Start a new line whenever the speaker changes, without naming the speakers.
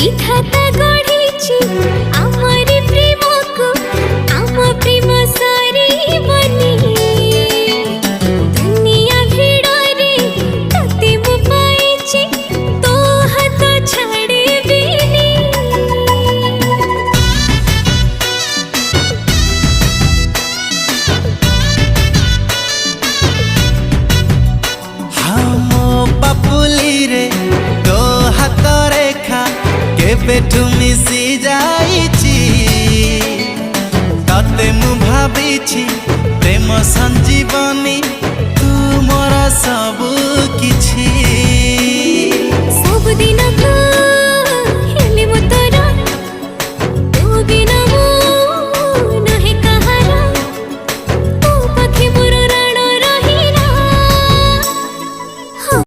विधाता गढ़ी आमरी प्रेम को आम प्रेम सारी बनी दुनिया भिड़े तते मु पाइछि तो हाथ छाड़े बिनी।
हाँ मो पापुली रे तो हाथ रेखा केबेठु मिसी जाइछि तते मु भाबिछि प्रेम संजीवनी तू मोर सब किछि।